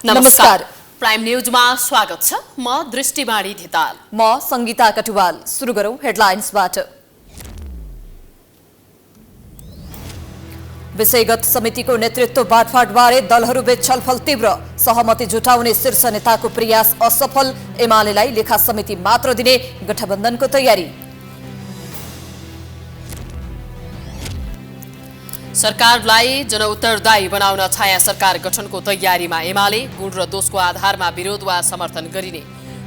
नमस्कार। प्राइम न्यूजमा स्वागत छ। म दृष्टिबाणी धिताल। म संगीता कटुवाल। सुरु गरौं हेडलाइन्सबाट। विषयगत समितिको नेतृत्व बाँडफाँडबारे दलहरूबीच छलफल तीव्र। सहमति जुटाउने शीर्ष नेताको प्रयास असफल। एमालेलाई लेखा समिति मात्र दिने गठबन्धनको तयारी। सरकारलाई जनउत्तरदायी बनाउन छाया सरकार गठनको तयारीमा एमाले। गुण र दोषको आधारमा विरोध वा समर्थन गरिने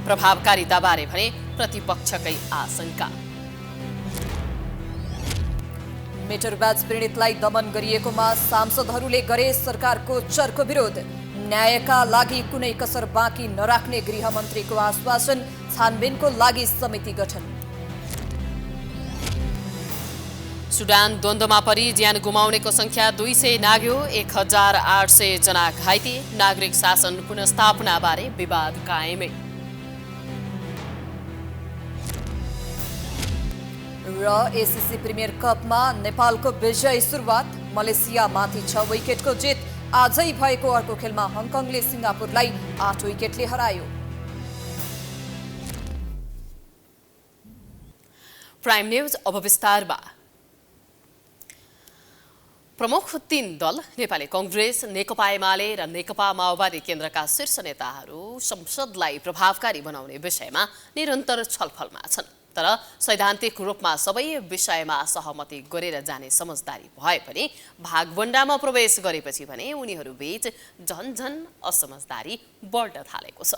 प्रभावकारिताबारे भने प्रतिपक्षकै आशंका। मिटर ब्याज पीडितलाई दमन गरिएकोमा सांसदहरूले गरे सरकारको चर्को विरोध। न्यायका लागि कुनै कसर बाँकी नराख्ने गृहमन्त्रीको आश्वासन। छानबिनको लागि समिति गठन। सुडान द्वन्द्वमा परि ज्यान गुमाउनेको संख्या 200 नाग्यो। 1800 जना घाइते। नागरिक शासन पुनर्स्थापनाबारे विवाद कायमै। र एसीसी प्रिमियर कपमा नेपालको विजयी सुरुवात। मलेसियामाथि 6 विकेटको जित। आजै भएको अर्को खेलमा हङकङले सिङ्गापुरलाई 8 विकेटले हरायो। प्राइम न्यूज अब विस्तारमा। प्रमुख 3 दल नेपाली कांग्रेस, नेकपा एमाले र नेकपा माओवादी केन्द्रका शीर्ष नेताहरू संसदलाई प्रभावकारी बनाउने विषयमा निरन्तर छलफलमा छन्। तर सैद्धान्तिक रूपमा सबै विषयमा सहमति गरेर जाने समझदारी भए पनि भागवण्डामा प्रवेश गरेपछि भने उनीहरूबीच झनझन असमझदारी बढ्न थालेको छ।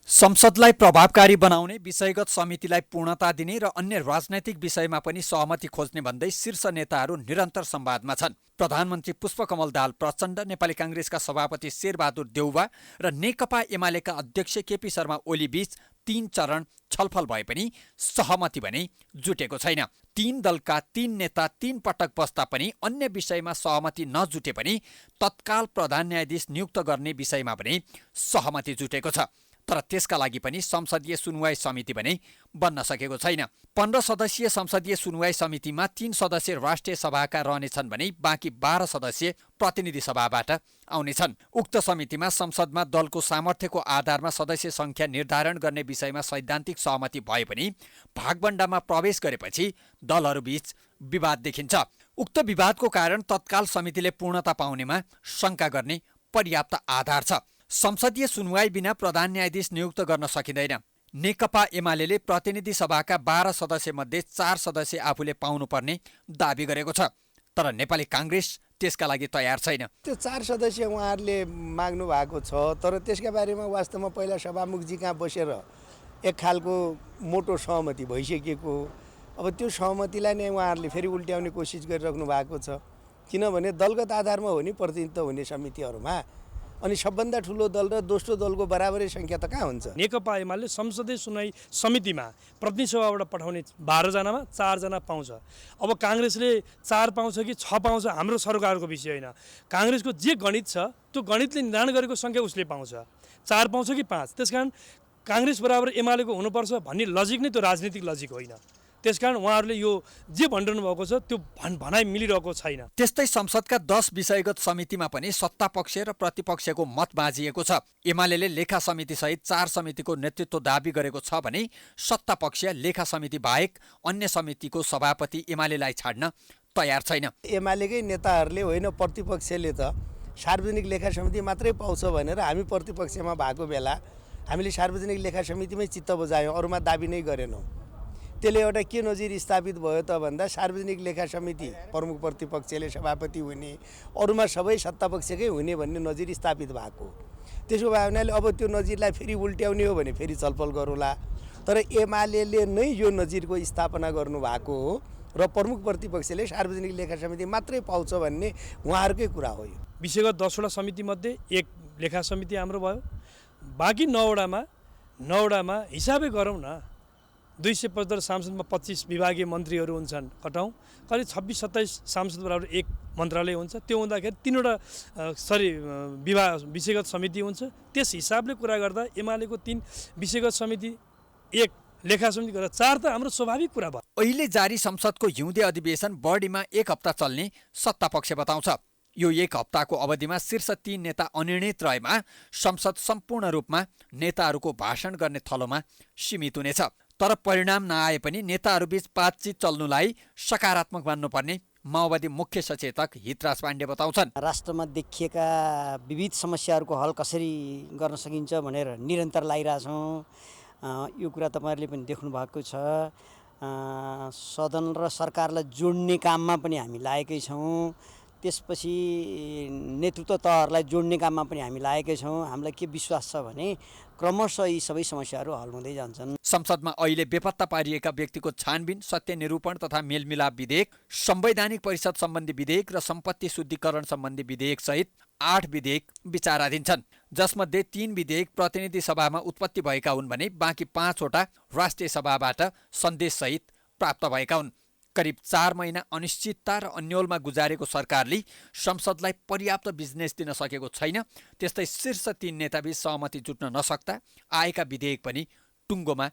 संसदलाई प्रभावकारी बनाउने, विषयगत समितिलाई पूर्णता दिने र अन्य राजनैतिक विषयमा पनि सहमति खोज्ने भन्दै शीर्ष नेताहरू निरन्तर संवादमा छन्। प्रधानमन्त्री पुष्पकमल दाहाल प्रचण्ड, नेपाली कांग्रेसका सभापति शेरबहादुर देउवा र नेकपा एमालेका अध्यक्ष केपी शर्मा ओली बीच 3 चरण छलफल भए पनि सहमति भने जुटेको छैन। 3 दलका 3 नेता 3 पटक बस्दा पनि अन्य विषयमा सहमति नजुटे पनि तत्काल प्रधान न्यायाधीश नियुक्त गर्ने विषयमा भने सहमति जुटेको छ। तर त्यसका लागि पनि संसदीय सुनवाई समिति भने बन्न सकेको छैन। 15 सदस्यीय संसदीय सुनवाई समितिमा 3 सदस्य राष्ट्रिय सभाका रहनेछन् भने बाँकी 12 सदस्य प्रतिनिधि सभाबाट आउनेछन्। उक्त समितिमा संसदमा दलको सामर्थ्यको आधारमा सदस्य संख्या निर्धारण गर्ने विषयमा सैद्धान्तिक सहमति भए पनि भागवण्डामा प्रवेश गरेपछि दलहरूबीच विवाद देखिन्छ। उक्त विवादको कारण तत्काल समितिले पूर्णता पाउनेमा शंका गर्ने पर्याप्त आधार छ। संसदीय सुनवाई बिना प्रधान न्यायाधीश नियुक्त गर्न सकिँदैन। नेकपा एमालेले प्रतिनिधि सभाका 12 सदस्य मध्ये 4 सदस्य आफूले पाउनुपर्ने दाबी गरेको छ। तर नेपाली कांग्रेस त्यसका लागि तयार छैन। त्यो 4 सदस्य उहाँहरूले माग्नु भएको छ, तर त्यसका बारेमा वास्तवमा पहिला सभामुखजी कहाँ बसेर एक खालको मोटो सहमति भइसकेको। अब त्यो सहमतिलाई नै उहाँहरूले फेरि उल्ट्याउने कोसिस गरिराख्नु भएको छ। किनभने दलगत आधारमा हो नि प्रतिनिधित्व हुने समितिहरूमा, अनि सबभन्दा ठुलो दल र दोस्रो दलको बराबरै संख्या त कहाँ हुन्छ। नेकपा एमाले संसदीय सुनवाई समितिमा प्रतिनिधि सभाबाट पठाउने 12 जनामा 4 जना पाउँछ। अब कांग्रेसले 4 पाउँछ कि 6 पाउँछ हाम्रो सरकारको विषय होइन। कांग्रेसको जे गणित छ त्यो गणितले निर्धारण गरेको संख्या उसले पाउँछ। 4 पाउँछ कि 5। त्यसकारण कांग्रेस बराबर एमालेको हुनुपर्छ भन्ने लजिक नै त्यो राजनीतिक लजिक होइन। त्यसकारण उहाँहरूले यो जे भनिरहनु भएको छ त्यो भनाइ मिलिरहेको छैन। त्यस्तै संसदका 10 विषयगत समितिमा पनि सत्तापक्ष र प्रतिपक्षको मत बाँझिएको छ। एमालेले लेखा समिति सहित 4 समितिको नेतृत्व दाबी गरेको छ भने सत्तापक्ष लेखा समिति बाहेक अन्य समितिको सभापति एमालेलाई छाड्न तयार छैन। एमालेकै नेताहरूले होइन प्रतिपक्षले त सार्वजनिक लेखा समिति मात्रै पाउँछ भनेर हामी प्रतिपक्षमा भएको बेला हामीले सार्वजनिक लेखा समितिमै चित्त बुझायौँ, अरूमा दाबी नै गरेनौँ। त्यसले एउटा के नजिर स्थापित भयो त भन्दा सार्वजनिक लेखा समिति प्रमुख प्रतिपक्षले सभापति हुने, अरूमा सबै सत्तापक्षकै हुने भन्ने नजिर स्थापित भएको। त्यसो भए हुनाले अब त्यो नजिरलाई फेरि उल्ट्याउने हो भने फेरि छलफल गरौँला। तर एमालेले नै यो नजिरको स्थापना गर्नुभएको हो र प्रमुख प्रतिपक्षले सार्वजनिक लेखा समिति मात्रै पाउँछ भन्ने उहाँहरूकै कुरा हो। यो विषयगत 10 वटा समितिमध्ये 1 लेखा समिति हाम्रो भयो। बाँकी 9 वटामा हिसाबै गरौँ न। 275 सांसदमा 25 विभागीय मन्त्रीहरू हुन्छन्, कटाउँ करिब 26-27 सांसद बराबर 1 मन्त्रालय हुन्छ। त्यो हुँदाखेरि 3 वटा विषयगत समिति हुन्छ। त्यस हिसाबले कुरा गर्दा एमालेको 3 विषयगत समिति, 1 लेखा समिति गरेर 4 त हाम्रो स्वाभाविक कुरा भयो। अहिले जारी संसदको हिउँदे अधिवेशन बढीमा 1 हप्ता चल्ने सत्तापक्ष बताउँछ। यो एक हप्ताको अवधिमा शीर्ष 3 नेता अनिर्णित रहेमा संसद सम्पूर्ण रूपमा नेताहरूको भाषण गर्ने थलोमा सीमित हुनेछ। तर परिणाम नआए पनि नेताहरूबीच बातचित चल्नुलाई सकारात्मक मान्नुपर्ने माओवादी मुख्य सचेतक हितराज पाण्डे बताउँछन्। राष्ट्रमा देखिएका विविध समस्याहरूको हल कसरी गर्न सकिन्छ भनेर निरन्तर लागिरहेछौँ। यो कुरा तपाईँहरूले पनि देख्नु भएको छ। सदन र सरकारलाई जोड्ने काममा पनि हामी लागेकै छौँ। त्यसपछि नेतृत्व तहहरूलाई जोड्ने काममा पनि हामी लागेकै छौँ। हामीलाई के विश्वास छ भने क्रमशः यी सबै समस्याहरू हल हुँदै जान्छन्। संसदमा अहिले बेपत्ता पारिएका व्यक्तिको छानबिन, सत्य निरूपण तथा मेलमिलाप विधेयक, संवैधानिक परिषद सम्बन्धी विधेयक र सम्पत्ति शुद्धिकरण सम्बन्धी विधेयक सहित 8 विधेयक विचाराधीन छन्, जसमध्ये 3 विधेयक प्रतिनिधि सभामा उत्पत्ति भएका हुन् भने बाँकी 5 वटा राष्ट्रिय सभाबाट सन्देशसहित प्राप्त भएका हुन्। करिब 4 महिना अनिश्चितता र अन्योलमा गुजारेको सरकारले संसदलाई पर्याप्त बिजनेस दिन सकेको छैन। त्यस्तै शीर्ष 3 नेताबीच सहमति जुट्न नसक्दा आएका विधेयक पनि टुङ्गोमा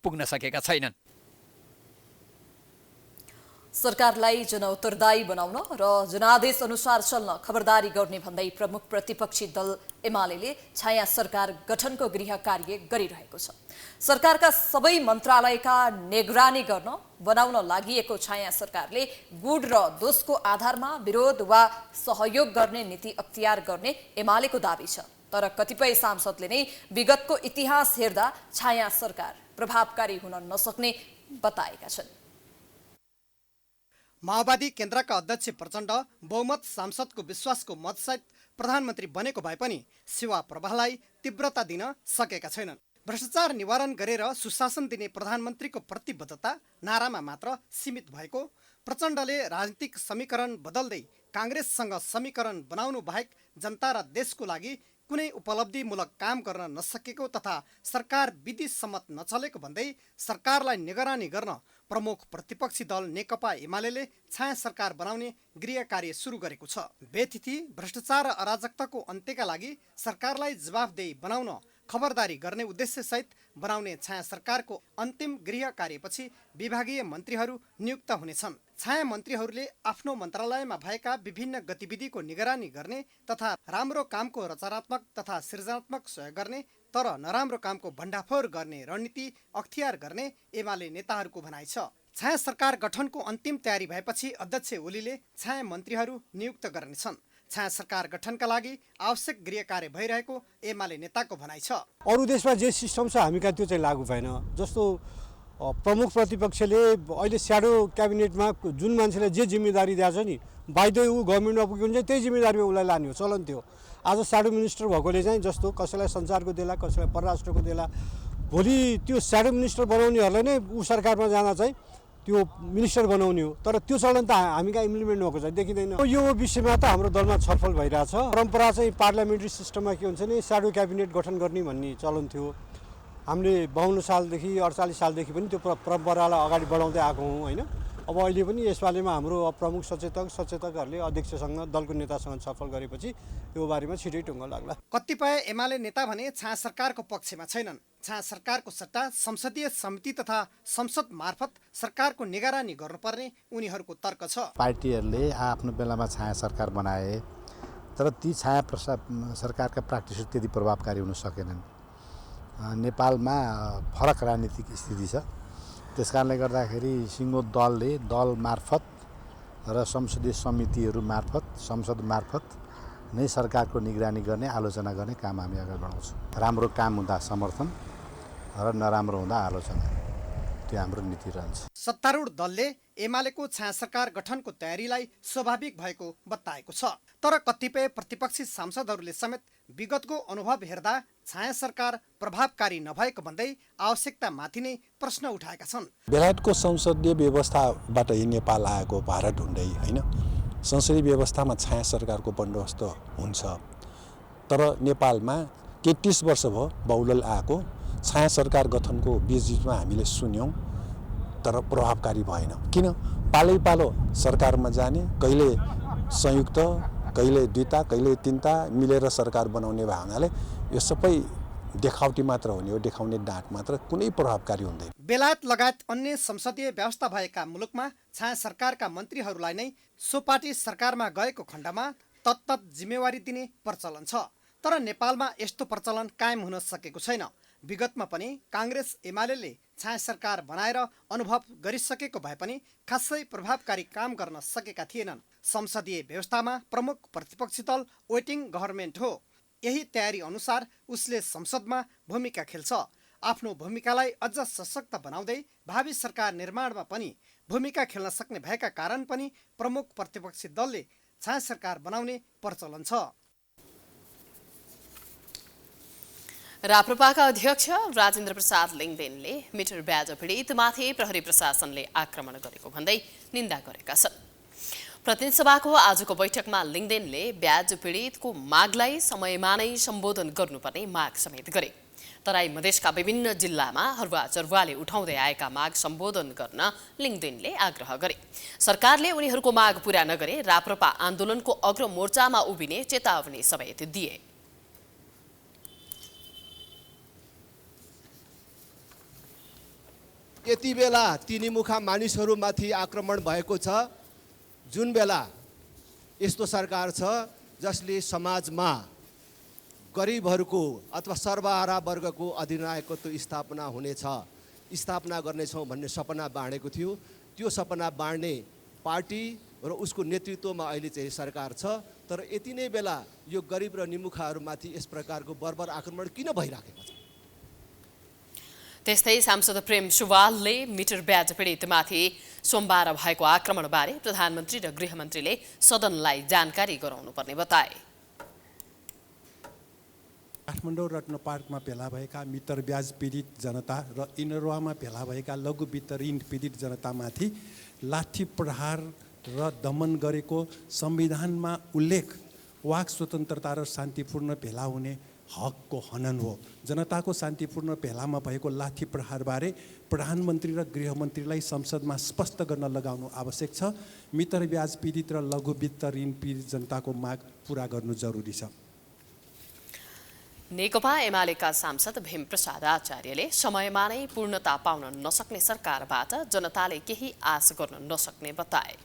पुग्न सकेका छैनन्। सरकारलाई जनउत्तरदायी बनाउन र जनादेश अनुसार चल्न खबरदारी गर्ने भन्दै प्रमुख प्रतिपक्षी दल एमाले छाया सरकार गठनको गृह कार्य गरिरहेको छ। सरकारका सबै मन्त्रालयका निगरानी गर्न बनाउन लागिएको छाया सरकारले गुड र दोषको आधारमा विरोध वा सहयोग गर्ने नीति अख्तियार गर्ने एमालेको दाबी छ। तर कतिपय सांसदले नै विगतको इतिहास हेर्दा छाया सरकार प्रभावकारी हुन नसक्ने बताएका छन्। माओवादी केन्द्रका अध्यक्ष प्रचण्ड बहुमत सांसदको विश्वासको मतसहित प्रधानमन्त्री बनेको भए पनि सेवा प्रवाहलाई तीव्रता दिन सकेका छैनन्। भ्रष्टाचार निवारण गरेर सुशासन दिने प्रधानमन्त्रीको प्रतिबद्धता नारामा मात्र सीमित भएको, प्रचण्डले राजनीतिक समीकरण बदल्दै काङ्ग्रेससँग समीकरण बनाउनु बाहेक जनता र देशको लागि कुनै उपलब्धिमूलक काम गर्न नसकेको तथा सरकार विधि सम्मत नचलेको भन्दै सरकारलाई निगरानी गर्न प्रमुख प्रतिपक्षी दल नेकपा एमाले छाया सरकार बनाउने गृह कार्य सुरु गरेको छ। बेथिति भ्रष्टाचार र अराजकताको अन्त्यका लागि सरकारलाई जवाफदेही बनाउन खबरदारी गर्ने उद्देश्यसहित बनाउने छाया सरकारको अन्तिम गृह कार्यपछि विभागीय मन्त्रीहरू नियुक्त हुनेछन्। छाया मन्त्रीहरूले आफ्नो मन्त्रालयमा भएका विभिन्न गतिविधिको निगरानी गर्ने तथा राम्रो कामको रचनात्मक तथा सृजनात्मक सहयोग गर्ने तर नराम्रो कामको भण्डाफोर गर्ने रणनीति अख्तियार गर्ने एमाले नेताहरूको भनाइ छ। छाया सरकार गठनको अन्तिम तयारी भएपछि अध्यक्ष ओलीले छाया मन्त्रीहरू नियुक्त गर्नेछन्। छाया सरकार गठनका लागि आवश्यक गृह कार्य भइरहेको एमाले नेताको भनाइ छ। अरू देशमा जे सिस्टम छ हामी कहाँ त्यो चाहिँ लागू भएन। जस्तो प्रमुख प्रतिपक्षले अहिले स्याडो क्याबिनेटमा जुन मान्छेलाई जे जिम्मेदारी दिएको छ नि, बाइद ऊ गभर्मेन्टमा पुग्यो भने चाहिँ त्यही जिम्मेदारीमा उसलाई लाने हो, चलन थियो। आज स्याडो मिनिस्टर भएकोले चाहिँ जस्तो कसैलाई सञ्चारको देला, कसैलाई परराष्ट्रको देला, भोलि त्यो स्याडो मिनिस्टर बनाउनेहरूलाई नै ऊ सरकारमा जाँदा चाहिँ त्यो मिनिस्टर बनाउने हो। तर त्यो चलन त हामी कहाँ इम्प्लिमेन्ट भएको चाहिँ देखिँदैन। यो विषयमा त हाम्रो दलमा छलफल भइरहेछ। परम्परा चाहिँ पार्लियामेन्ट्री सिस्टममा के हुन्छ नि, स्याडो क्याबिनेट गठन गर्ने भन्ने चलन थियो। हामीले 52 सालदेखि 48 सालदेखि पनि त्यो परम्परालाई अगाडि बढाउँदै आएको हौँ होइन। अब अहिले पनि यसपालिमा हाम्रो प्रमुख सचेतकहरूले अध्यक्षसँग दलको नेतासँग छलफल गरेपछि यो बारेमा छिटै टुङ्गो लाग्ला। कतिपय एमाले नेता भने छाया सरकारको पक्षमा छैनन्। छाया सरकारको सट्टा संसदीय समिति तथा संसद मार्फत सरकारको निगरानी गर्नुपर्ने उनीहरूको तर्क छ। पार्टीहरूले आफ्नो बेलामा छाया सरकार बनाए, तर ती छाया सरकारका प्र्याक्टिसहरू त्यति प्रभावकारी हुन सकेनन्। नेपालमा फरक राजनीतिक स्थिति छ। त्यसकारणले गर्दाखेरि सिङ्गो दलले दल मार्फत र संसदीय समितिहरू मार्फत संसद मार्फत नै सरकारको निगरानी गर्ने आलोचना गर्ने काम हामी अगाडि बढाउँछौँ। राम्रो काम हुँदा समर्थन र नराम्रो हुँदा आलोचना, त्यो हाम्रो नीति रहन्छ। सत्तारूढ दलले एमालेको छाया सरकार गठनको तयारीलाई स्वाभाविक भएको बताएको छ। तर कतिपय प्रतिपक्षी सांसदहरूले समेत विगतको अनुभव हेर्दा छाया सरकार प्रभावकारी नभएको भन्दै आवश्यकतामाथि नै प्रश्न उठाएका छन्। बेलायतको संसदीय व्यवस्थाबाट नेपाल आएको भारत हुँदै होइन, संसदीय व्यवस्थामा छाया सरकारको बन्दोबस्त हुन्छ। तर नेपालमा 33 वर्ष भयो बहुदल आएको, छाया सरकार गठनको बीचमा हामीले सुन्यौँ तर प्रभावकारी भएन। किन? पालै पालो सरकारमा जाने, कहिले संयुक्त, कहिले दुईटा, कहिले तीनटा मिलेर सरकार बनाउने भए हुनाले यो सबै देखावटी मात्र हुने हो, देखाउने डाँट मात्र, कुनै प्रभावकारी हुँदैन। बेलायत लगायत अन्य संसदीय व्यवस्था भएका मुलुकमा छाया सरकारका मन्त्रीहरूलाई नै सो पार्टी सरकारमा गएको खण्डमा तत्तत जिम्मेवारी दिने प्रचलन छ। तर नेपालमा यस्तो प्रचलन कायम हुन सकेको छैन। विगतमा पनि काङ्ग्रेस एमाले छाया सरकार बनाएर अनुभव गरिसकेको भए पनि खासै प्रभावकारी काम गर्न सकेका थिएनन्। संसदीय व्यवस्थामा प्रमुख प्रतिपक्षी दल वेटिङ गभर्मेन्ट हो। यही तयारी अनुसार उसले संसदमा भूमिका खेल्छ। आफ्नो भूमिकालाई अझ सशक्त बनाउँदै भावी सरकार निर्माणमा पनि भूमिका खेल्न सक्ने भएका कारण पनि प्रमुख प्रतिपक्षी दलले छाया सरकार बनाउने प्रचलन छ। राप्रपाका अध्यक्ष राजेन्द्र प्रसाद लिङदेनले मिटर ब्याज पीडितमाथि प्रहरी प्रशासनले आक्रमण गरेको भन्दै निन्दा गरेका छन्। प्रतिनिधि सभाको आजको बैठकमा लिङदेनले ब्याज पीडितको मागलाई समयमा नै सम्बोधन गर्नुपर्ने माग समेत गरे। तराई मधेसका विभिन्न जिल्लामा हरुवा चरुवाले उठाउँदै आएका माग सम्बोधन गर्न लिङदेनले आग्रह गरे। सरकारले उनीहरूको माग पूरा नगरे राप्रपा आन्दोलनको अग्रमोर्चामा उभिने चेतावनी समेत दिए। यति बेला तिनीमुखा मानिसहरूमाथि आक्रमण भएको छ। जुन बेला यस्तो सरकार छ जसले समाजमा गरिबहरूको अथवा सर्वहारा वर्गको अधिनायकत्व स्थापना हुनेछ, स्थापना गर्नेछौँ भन्ने सपना बाँडेको थियो। त्यो सपना बाँड्ने पार्टी र उसको नेतृत्वमा अहिले चाहिँ सरकार छ। तर यति नै बेला यो गरिब र निमुखाहरूमाथि यस प्रकारको बर्बर आक्रमण किन भइराखेको छ? त्यस्तै सांसद प्रेम सुवालले मिटर ब्याज पीडितमाथि सोमबार भएको आक्रमणबारे प्रधानमन्त्री र गृहमन्त्रीले सदनलाई जानकारी गराउनुपर्ने बताए। काठमाडौँ रत्न पार्कमा भेला भएका मिटर ब्याज पीडित जनता र इनरवामा भेला भएका लघु वित्त ऋण पीडित जनतामाथि लाठी प्रहार र दमन गरेको संविधानमा उल्लेख वाक स्वतन्त्रता र शान्तिपूर्ण भेला हुने हकको हनन हो। जनताको शान्तिपूर्ण भेलामा भएको लाठी प्रहारबारे प्रधानमन्त्री र गृहमन्त्रीलाई संसदमा स्पष्ट गर्न लगाउनु आवश्यक छ। मिटर ब्याज पीडित र लघु वित्त ऋण पीडित जनताको माग पूरा गर्नु जरुरी छ। नेकपा एमालेका सांसद भीमप्रसाद आचार्यले समयमा नै पूर्णता पाउन नसक्ने सरकारबाट जनताले केही आश गर्न नसक्ने बताए।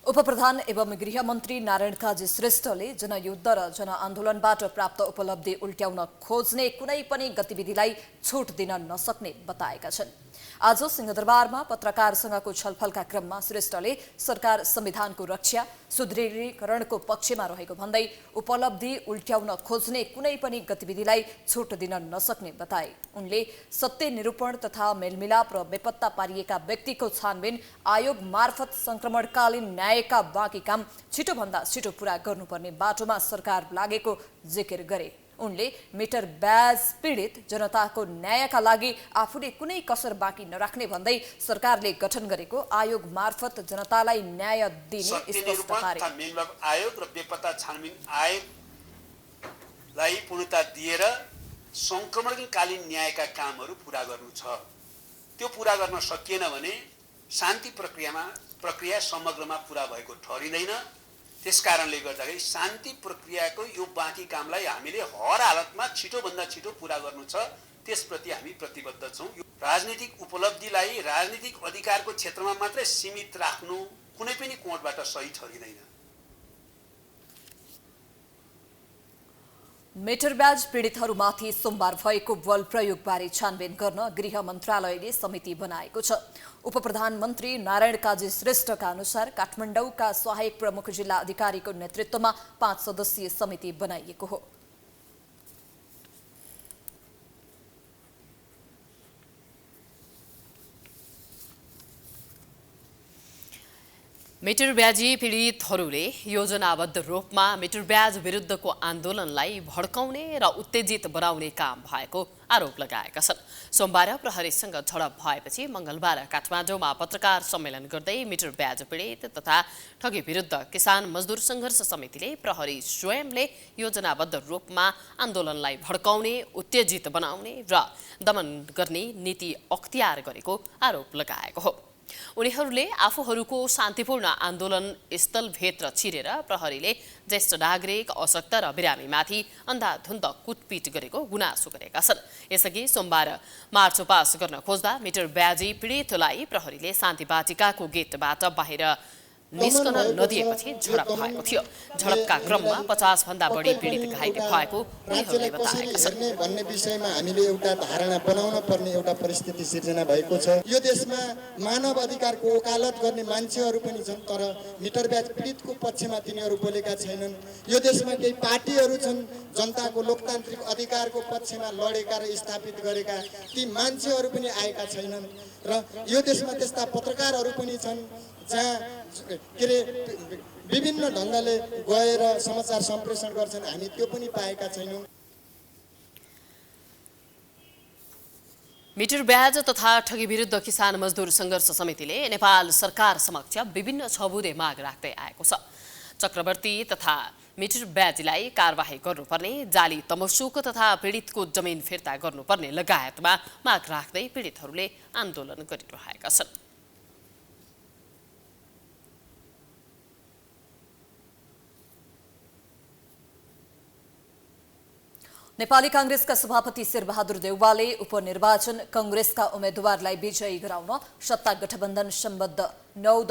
उपप्रधान एवं गृहमन्त्री नारायण काजी श्रेष्ठले जनयुद्ध र जनआन्दोलनबाट प्राप्त उपलब्धि उल्ट्याउन खोज्ने कुनै पनि गतिविधिलाई छुट दिन नसक्ने बताएका छन्। आज सिंहदरबारमा पत्रकारसँगको छलफलका क्रममा श्रेष्ठले सरकार संविधानको रक्षा सुदृढीकरणको पक्षमा रहेको भन्दै उपलब्धि उल्ट्याउन खोज्ने कुनै पनि गतिविधिलाई छुट दिन नसक्ने बताए। उनले सत्य निरूपण तथा मेलमिलाप र बेपत्ता पारिएका व्यक्तिको छानबिन आयोग मार्फत संक्रमणकालीन न्यायका बाँकी काम छिटोभन्दा छिटो पूरा गर्नुपर्ने बाटोमा सरकार लागेको जिकिर गरे। उनले मिटर ब्याज पीडित जनताको न्यायका लागि आफूले कुनै कसर बाँकी नराख्ने भन्दै सरकारले गठन गरेको आयोग मार्फत जनतालाई न्याय दिने स्पष्ट पारे। आयोग र बेपत्ता छानबिन आयोगलाई पूर्णता दिएर संक्रमणकालीन न्यायका कामहरू पूरा गर्नु छ। त्यो पूरा गर्न सकिएन भने शान्ति प्रक्रिया समग्रमा पूरा भएको ठहरिँदैन। त्यसकारणले गर्दाखेरि शान्ति प्रक्रियाको यो बाँकी कामलाई हामीले हर हालतमा छिटोभन्दा छिटो पूरा गर्नु छ। त्यसप्रति हामी प्रतिबद्ध छौँ। राजनीतिक उपलब्धिलाई राजनीतिक अधिकारको क्षेत्रमा मात्रै सीमित राख्नु कुनै पनि कोणबाट सही ठहरिँदैन। मिटर ब्याज पीडितहरूमाथि सोमबार भएको बल प्रयोगबारे छानबिन गर्न गृह मन्त्रालयले समिति बनाएको छ। उपप्रधानमन्त्री नारायण काजी श्रेष्ठका अनुसार काठमाडौँका सहायक प्रमुख जिल्ला अधिकारीको नेतृत्वमा 5 सदस्यीय समिति बनाइएको हो। मिटर ब्याजी पीडितहरूले योजनाबद्ध रूपमा मिटर ब्याज विरुद्धको आन्दोलनलाई भड्काउने र उत्तेजित बनाउने काम भएको आरोप लगाएका छन्। सोमबार प्रहरीसँग झडप भएपछि मंगलबार काठमाडौँमा पत्रकार सम्मेलन गर्दै मिटर ब्याज पीडित तथा ठगी विरुद्ध किसान मजदुर संघर्ष समितिले प्रहरी स्वयंले योजनाबद्ध रूपमा आन्दोलनलाई भड्काउने, उत्तेजित बनाउने र दमन गर्ने नीति अख्तियार गरेको आरोप लगाएको हो। उनीहरूले आफूहरूको शान्तिपूर्ण आन्दोलन स्थलभित्र छिरेर प्रहरीले ज्येष्ठ नागरिक अशक्त र बिरामीमाथि अन्धाधुन्द कुटपिट गरेको गुनासो गरेका छन्। यसअघि सोमबार मार्च पास गर्न खोज्दा मिटर ब्याजी पीडितलाई प्रहरीले शान्ति बाटिकाको गेटबाट बाहिर निस्कन नदिएपछि झडप भएको थियो। झडपका क्रममा 50 भन्दा बढी पीडित घाइते भएको उनीहरूले बताएका छन्। भन्ने विषयमा हामीले एउटा धारणा बनाउन पर्ने एउटा परिस्थिति सिर्जना भएको छ। यो देशमा मानव अधिकारको वकालत गर्ने मान्छेहरू पनि छन्, तर मिटर ब्याज पीडितको पक्षमा तिनीहरू बोलेका छैनन्। यो देशमा केही पार्टीहरू छन् जनताको लोकतान्त्रिक अधिकारको पक्षमा लडेका र स्थापित गरेका, ती मान्छेहरू पनि आएका छैनन्। र यो देशमा त्यस्ता पत्रकारहरू पनि छन् जहाँ के अरे विभिन्न ढङ्गले गएर समाचार सम्प्रेषण गर्छन्, हामी त्यो पनि पाएका छैनौँ। मिटर ब्याज तथा ठगी विरुद्ध किसान मजदुर सङ्घर्ष समितिले नेपाल सरकार समक्ष विभिन्न छबुदे माग राख्दै आएको छ। चक्रवर्ती तथा मिटर ब्याजीलाई कारबाही गर्नुपर्ने, जाली तमसुक तथा पीडितको जमिन फिर्ता गर्नुपर्ने लगायतमा माग राख्दै पीडितहरूले आन्दोलन गरिरहेका छन्। नेपाली कांग्रेसका सभापति शेरबहादुर देउवाले उपनिर्वाचन कांग्रेसका उम्मेद्वारलाई विजयी गराउन सत्ता गठबन्धन सम्बद्ध 9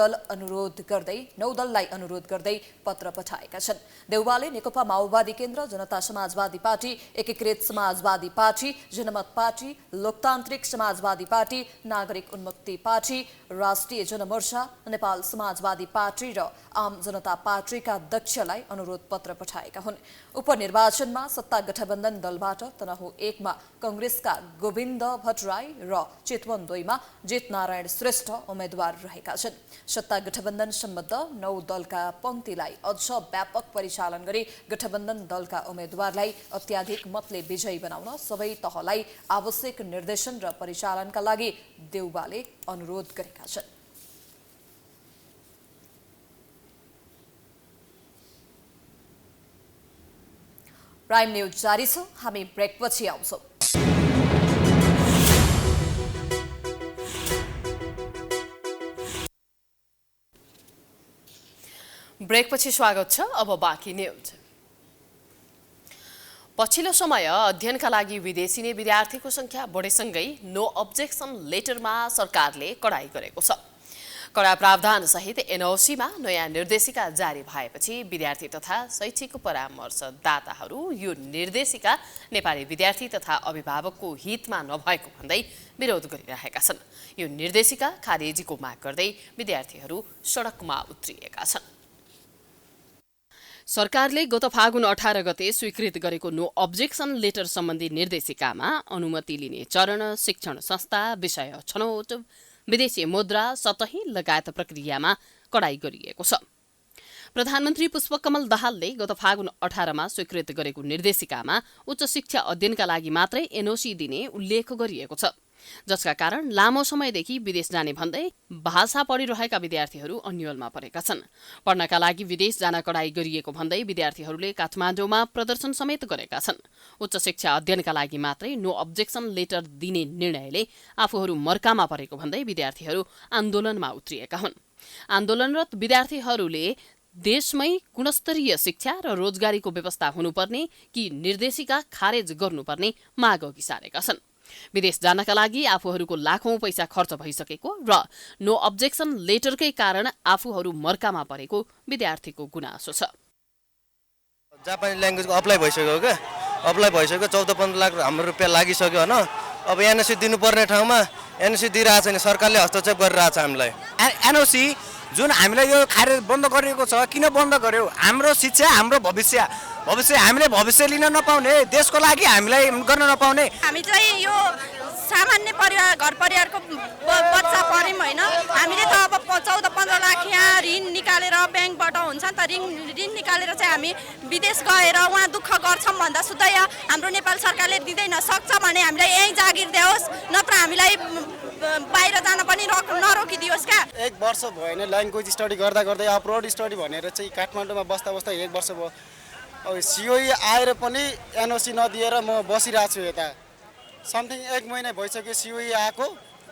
दललाई अनुरोध गर्दै पत्र पठाएका छन्। देउवाले नेकपा माओवादी केन्द्र, जनता समाजवादी पार्टी, एकीकृत समाजवादी पार्टी, जनमत पार्टी, लोकतान्त्रिक समाजवादी पार्टी, नागरिक उन्मुक्ति पार्टी, राष्ट्रिय जनमोर्चा, नेपाल समाजवादी पार्टी र आम जनता पार्टीका अध्यक्षलाई अनुरोध पत्र पठाएका हुन्। उपनिर्वाचनमा सत्ता गठबन्धन दलबाट तनहुँ 1 मा कांग्रेसका गोविन्द भट्टराई र चितवन 2 मा जितनारायण श्रेष्ठ उम्मेद्वार रहेका छन्। सत्ता गठबन्धन सम्बद्ध 9 दलका पङ्क्तिलाई अझ व्यापक परिचालन गरी गठबन्धन दलका उम्मेद्वारलाई अत्याधिक मतले विजयी बनाउन सबै तहलाई आवश्यक निर्देशन र परिचालनका लागि देउवाले अनुरोध गरेका छन्। प्राइम न्यूज जारी छ, हामी ब्रेकपछि आउँछौँ। ब्रेकपछि स्वागत छ। अब बाँकी न्यूज। पछिल्लो समय अध्ययनका लागि विदेशी विद्यार्थीको संख्या बढेसँगै नो अब्जेक्सन लेटरमा सरकारले कडाई गरेको छ। कडा प्रावधान सहित एनओसीमा नयाँ निर्देशिका जारी भएपछि विद्यार्थी तथा शैक्षिक परामर्शदाताहरू यो निर्देशिका नेपाली विद्यार्थी तथा अभिभावकको हितमा नभएको भन्दै विरोध गरिरहेका छन्। यो निर्देशिका खारेजीको माग गर्दै विद्यार्थीहरू सडकमा उत्रिएका छन्। सरकारले गत फागुन 18 गते स्वीकृत गरेको नो अब्जेक्सन लेटर सम्बन्धी निर्देशिकामा अनुमति लिने चरण, शिक्षण संस्था, विषय छनौट, विदेशी मुद्रा, सतही लगायत प्रक्रियामा कडाई गरिएको छ। प्रधानमन्त्री पुष्पकमल दाहालले गत फागुन 18 मा स्वीकृत गरेको निर्देशिकामा उच्च शिक्षा अध्ययनका लागि मात्रै एनओसी दिने उल्लेख गरिएको छ, जसका कारण लामो समयदेखि विदेश जाने भन्दै भाषा पढिरहेका विद्यार्थीहरू अन्योलमा परेका छन्। पढ्नका लागि विदेश जान कडाई गरिएको भन्दै विद्यार्थीहरूले काठमाडौँमा प्रदर्शन समेत गरेका छन्। उच्च शिक्षा अध्ययनका लागि मात्रै नो अब्जेक्सन लेटर दिने निर्णयले आफूहरू मर्कामा परेको भन्दै विद्यार्थीहरू आन्दोलनमा उत्रिएका हुन्। आन्दोलनरत विद्यार्थीहरूले देशमै गुणस्तरीय शिक्षा र रोजगारीको व्यवस्था हुनुपर्ने कि निर्देशिका खारेज गर्नुपर्ने माग अघि सारेका छन्। विदेश जानका लागि आफूहरूको लाखौं पैसा खर्च भइसकेको र नो अब्जेक्सन लेटरकै कारण आफूहरू मर्कामा परेको विद्यार्थीको गुनासो छ। जापानी ल्याङ्ग्वेजको अप्लाई भइसक्यो क्या, अप्लाई भइसक्यो 14-15 लाख हाम्रो रुपियाँ लागिसक्यो होइन। अब एनओसी दिनुपर्ने ठाउँमा एनओसी दिइरहेको छैन, सरकारले हस्तक्षेप गरिरहेको छ हामीलाई। एनओसी जुन हामीलाई यो खारेज बन्द गरिएको छ, किन बन्द गर्यो? हाम्रो शिक्षा, हाम्रो भविष्य हामीले भविष्य लिन नपाउने, देशको लागि हामीलाई गर्न नपाउने। हामी चाहिँ यो सामान्य परिवार, घर परिवारको बच्चा पऱ्यौँ होइन। हामीले त अब 14-15 लाख यहाँ ऋण निकालेर ब्याङ्कबाट हुन्छ नि त, ऋण निकालेर चाहिँ हामी विदेश गएर उहाँ दुःख गर्छौँ भन्दा सुत्दै हाम्रो नेपाल सरकारले दिँदैन। सक्छ भने हामीलाई यहीँ जागिर दियोस्, नत्र हामीलाई बाहिर जान पनि नरोकिदियोस् क्या। 1 वर्ष भयो भने ल्याङ्ग्वेज स्टडी गर्दा गर्दै अब्रोड स्टडी भनेर चाहिँ काठमाडौँमा बस्दा 1 वर्ष भयो। अब सिओई आएर पनि एनओसी नदिएर म बसिरहेको छु यता। समथिङ 1 महिना भइसक्यो सिओई आएको,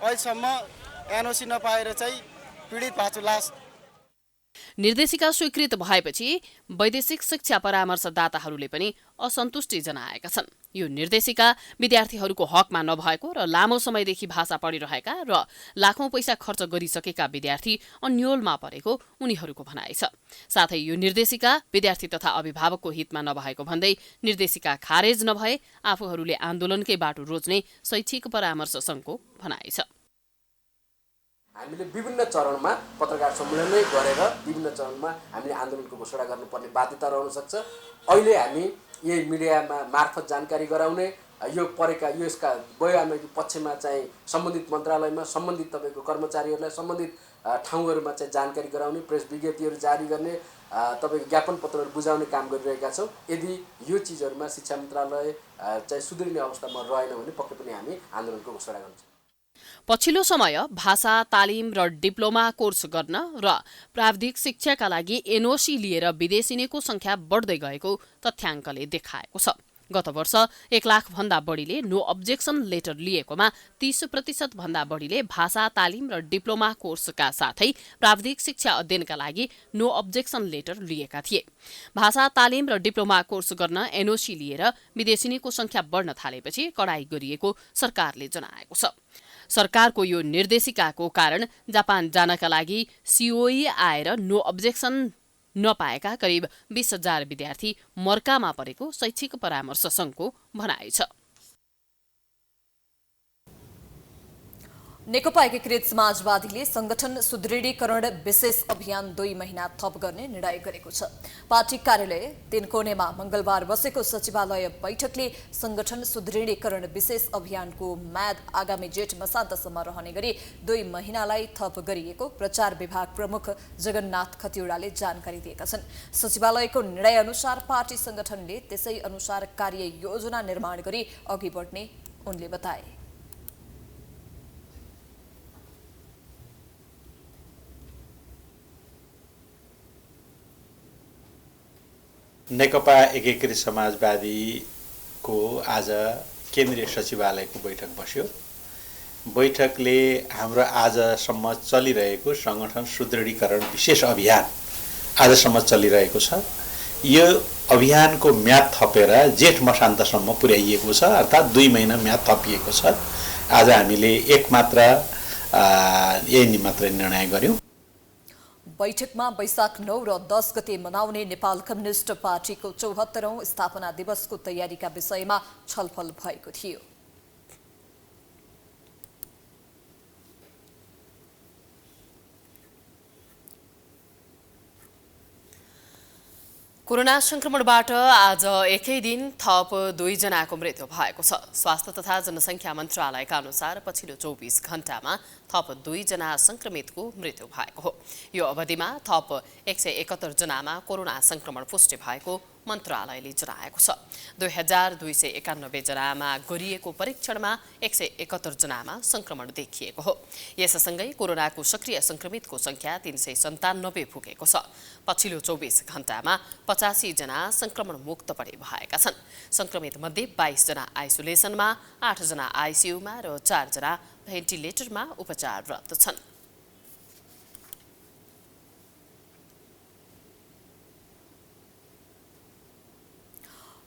अहिलेसम्म एनओसी नपाएर चाहिँ पीडित भएको छु लास्ट। निर्देशिका स्वीकृत भएपछि वैदेशिक शिक्षा परामर्शदाताहरूले पनि असन्तुष्टि जनाएका छन्। यो निर्देशिका विद्यार्थीहरूको हकमा नभएको र लामो समयदेखि भाषा पढिरहेका र लाखौं पैसा खर्च गरिसकेका विद्यार्थी अन्योलमा परेको उनीहरूको भनाइ छ। साथै यो निर्देशिका विद्यार्थी तथा अभिभावकको हितमा नभएको भन्दै निर्देशिका खारेज नभए आफूहरूले आन्दोलनकै बाटो रोज्ने शैक्षिक परामर्श संघको भनाइ छ। हामीले विभिन्न चरणमा पत्रकार सम्मेलनै गरेर विभिन्न चरणमा हामीले आन्दोलनको घोषणा गर्नुपर्ने बाध्यता रहन सक्छ। अहिले हामी यही मिडियामा मार्फत जानकारी गराउने यो परेका यसका बयानको पक्षमा चाहिँ सम्बन्धित मन्त्रालयमा सम्बन्धित तपाईँको कर्मचारीहरूलाई सम्बन्धित ठाउँहरूमा चाहिँ जानकारी गराउने, प्रेस विज्ञप्तिहरू जारी गर्ने, तपाईँको ज्ञापन पत्रहरू बुझाउने काम गरिरहेका छौँ। यदि यो चिजहरूमा शिक्षा मन्त्रालय चाहिँ सुध्रिने अवस्थामा रहेन भने पक्कै पनि हामी आन्दोलनको घोषणा गर्छौँ। पछिल्लो समय भाषा तालिम र डिप्लोमा कोर्स गर्न र प्राविधिक शिक्षाका लागि एनओसी लिएर विदेशिनेको संख्या बढ्दै गएको तथ्याङ्कले देखाएको छ। गत वर्ष 1 लाख भन्दा बढीले नो अब्जेक्सन लेटर लिएकोमा 30% भन्दा बढीले भाषा तालिम र डिप्लोमा कोर्सका साथै प्राविधिक शिक्षा अध्ययनका लागि नो अब्जेक्सन लेटर लिएका थिए। भाषा तालिम र डिप्लोमा कोर्स गर्न एनओसी लिएर विदेशिनीको संख्या बढ्न थालेपछि कडाई गरिएको सरकारले जनाएको छ। सरकारको यो निर्देशिकाको कारण जापान जानका लागि सीओई आएर नो अब्जेक्सन नपाएका करिब 20,000 विद्यार्थी मर्कामा परेको शैक्षिक परामर्श संघको भनाइ छ। नेकपा एकीकृत समाजवादीले संगठन सुदृढीकरण विशेष अभियान 2 महिना थप गर्ने निर्णय गरेको छ। पार्टी कार्यालय तीनकोनेमा मंगलबार बसेको सचिवालय बैठकले संगठन सुदृढीकरण विशेष अभियानको म्याद आगामी जेठ मसान्तसम्म रहने गरी 2 महिनालाई थप गरिएको प्रचार विभाग प्रमुख जगन्नाथ खतिवड़ाले जानकारी दिएका छन्। सचिवालयको निर्णय अनुसार पार्टी संगठनले त्यसै अनुसार कार्य योजना निर्माण गरी अघि बढ्ने उनले बताए। नेकपा एकीकृत समाजवादीको आज केन्द्रीय सचिवालयको बैठक बस्यो। बैठकले हाम्रो आजसम्म चलिरहेको संगठन सुदृढीकरण विशेष अभियान आजसम्म चलिरहेको छ। यो अभियानको म्याद थपेर जेठ मसान्तसम्म पुर्याइएको छ, अर्थात् 2 महिना म्याद थपिएको छ। आज हामीले एक मात्र यही मात्र निर्णय गर्यौं। बैठकमा वैशाख 9 र 10 गते मनाउने नेपाल कम्युनिस्ट पार्टीको 74औं स्थापना दिवसको तयारीका विषयमा छलफल भएको थियो। कोरोना संक्रमणबाट आज एकै दिन थप 2 जनाको मृत्यु भएको छ। स्वास्थ्य तथा जनसङ्ख्या मन्त्रालयका अनुसार पछिल्लो 24 घण्टामा थप 2 जना संक्रमितको मृत्यु भएको हो। यो अवधिमा थप 171 जनामा कोरोना संक्रमण पुष्टि भएको मन्त्रालयले जनाएको छ। 2291 जनामा गरिएको परीक्षणमा 171 जनामा संक्रमण देखिएको हो। यससँगै कोरोनाको सक्रिय संक्रमितको संख्या 397 पुगेको छ। पछिल्लो 24 घण्टामा 85 जना संक्रमण मुक्त पनि भएका छन्। संक्रमित मध्ये 22 जना आइसोलेसनमा, 8 जना आइसियुमा र 4 जना भेन्टिलेटरमा उपचाररत छन्।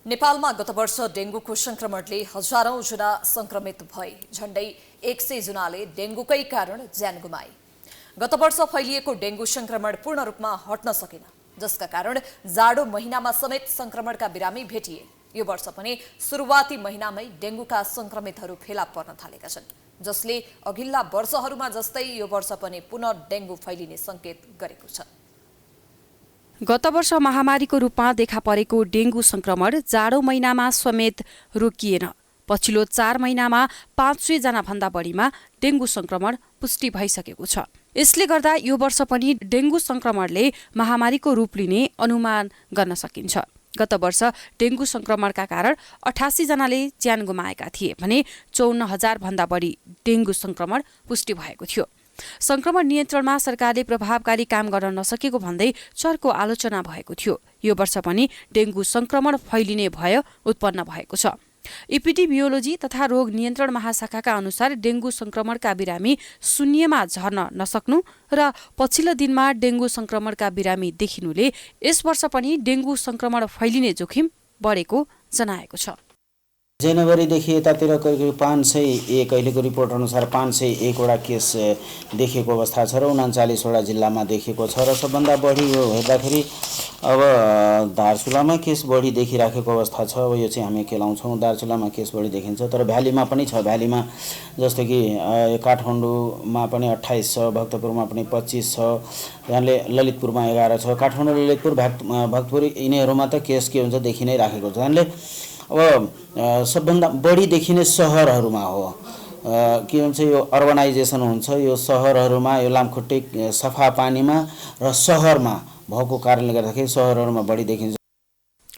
नेपालमा गत वर्ष डेंगूको संक्रमणले हजारौं जना संक्रमित भए। झण्डै 100 जनाले डेंगूकै कारण ज्यान गुमाए। गत वर्ष फैलिएको डेंगू संक्रमण पूर्ण रूपमा हट्न सकेन, जसका कारण जाडो महिनामा समेत संक्रमणका बिरामी भेटिए। यो वर्ष पनि सुरुवाती महिनामै डेंगूका संक्रमितहरू फेला पर्न थालेका छन्, जसले अघिल्ला वर्षहरूमा जस्तै यो वर्ष पनि पुनः डेंगू फैलिने संकेत गरेको छ। गत वर्ष महामारीको रूपमा देखा परेको डेंगू संक्रमण जाडो महिनामा समेत रोकिएन। पछिल्लो 4 महिनामा 500 जना भन्दा बढीमा डेंगू संक्रमण पुष्टि भइसकेको छ। यसले गर्दा यो वर्ष पनि डेंगू संक्रमणले महामारीको रूप लिने अनुमान गर्न सकिन्छ। गत वर्ष डेंगू संक्रमणका कारण 88 जनाले ज्यान गुमाएका थिए भने 54,000 भन्दा बढी डेंगू संक्रमण पुष्टि भएको थियो। संक्रमण नियन्त्रणमा सरकारले प्रभावकारी काम गर्न नसकेको भन्दै चर्को आलोचना भएको थियो। यो वर्ष पनि डेंगू संक्रमण फैलिने भय उत्पन्न भएको छ। एपिडेमियोलोजी तथा रोग नियन्त्रण महाशाखाका अनुसार डेंगू संक्रमणका बिरामी शून्यमा झर्न नसक्नु र पछिल्लो दिनमा डेंगू संक्रमणका बिरामी देखिनुले यस वर्ष पनि डेंगू संक्रमण फैलिने जोखिम बढेको जनाएको छ। जनवरीदेखि यतातिर करिब 501 अहिलेको रिपोर्ट अनुसार 501वटा केस देखिएको अवस्था छ र 39वटा जिल्लामा देखिएको छ र सबभन्दा बढी हेर्दाखेरि अब दार्चुलामा केस बढी देखिराखेको अवस्था छ। अब यो चाहिँ हामी केलाउँछौँ, दार्चुलामा केस बढी देखिन्छ तर भ्यालीमा पनि छ। भ्यालीमा जस्तो कि काठमाडौँमा पनि 28 छ, भक्तपुरमा पनि 25 छ, यहाँले ललितपुरमा 11 छ। काठमाडौँ, ललितपुर, भक्तपुर यिनीहरूमा त केस के हुन्छ देखि नै राखेको छ। यहाँले अब सबभन्दा बढी देखिने सहरहरूमा हो, के भन्छ यो अर्बनाइजेसन हुन्छ यो सहरहरूमा, यो लामखुट्टे सफा पानीमा र सहरमा भएको कारणले गर्दाखेरि सहरहरूमा बढी देखिन्छ।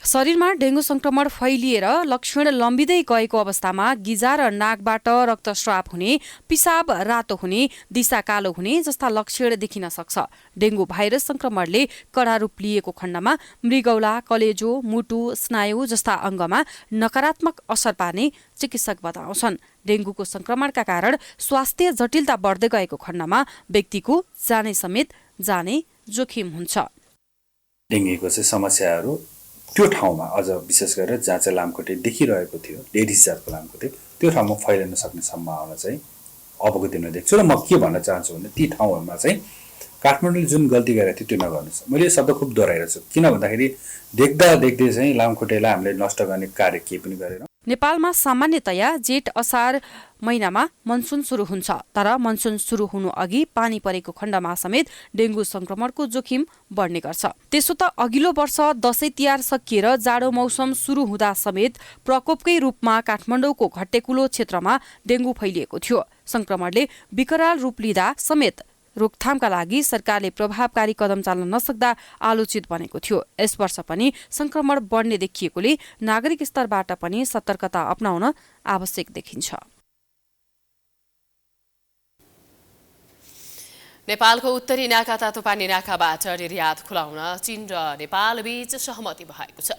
शरीरमा डेंगू संक्रमण फैलिएर लक्षण लम्बिँदै गएको अवस्थामा गिजा र नाकबाट रक्तस्राव हुने, पिसाब रातो हुने, दिशा कालो हुने जस्ता लक्षण देखिन सक्छ। डेंगू भाइरस संक्रमणले कडा रूप लिएको खण्डमा मृगौला, कलेजो, मुटु, स्नायु जस्ता अङ्गमा नकारात्मक असर पार्ने चिकित्सक बताउँछन्। डेंगूको संक्रमणका कारण स्वास्थ्य जटिलता बढ्दै गएको खण्डमा व्यक्तिको जाने समेत जाने जोखिम हुन्छ। डेंगूको चाहिँ समस्याहरू त्यो ठाउँमा अझ विशेष गरेर जहाँ चाहिँ लामखुट्टे देखिरहेको थियो, एडिस जातको लामखुट्टे, त्यो ठाउँमा फैलिन सक्ने सम्भावना चाहिँ अबको दिनमा देख्छु। र म के भन्न चाहन्छु भने ती ठाउँहरूमा चाहिँ काठमाडौँले जुन गल्ती गरेको थियो त्यो नगर्नुहोस्। मैले यो शब्द खुब दोहोऱ्याइरहेको छु, किन भन्दाखेरि देख्दै चाहिँ लामखुट्टेलाई हामीले नष्ट गर्ने कार्य केही पनि गरेन। नेपालमा सामान्यतया जेठ असार महिनामा मनसुन सुरु हुन्छ, तर मनसुन सुरु हुनु अघि पानी परेको खण्डमा समेत डेंगू संक्रमणको जोखिम बढ्ने गर्छ। त्यसो त अघिल्लो वर्ष दशैं तिहार सकिएर जाडो मौसम सुरु हुँदा समेत प्रकोपकै रूपमा काठमाडौँको घट्टेकुलो क्षेत्रमा डेंगू फैलिएको थियो। संक्रमणले विकराल रूप लिँदा समेत रोकथामका लागि सरकारले प्रभावकारी कदम चाल्न नसक्दा आलोचित बनेको थियो। यस वर्ष पनि संक्रमण बढ्ने देखिएकोले नागरिक स्तरबाट पनि सतर्कता अपनाउन आवश्यक देखिन्छ। नेपालको उत्तरी नाका तातोपानी नाकाबाट निर्यात खुलाउन चीन र नेपाल बीच सहमति भएको छ।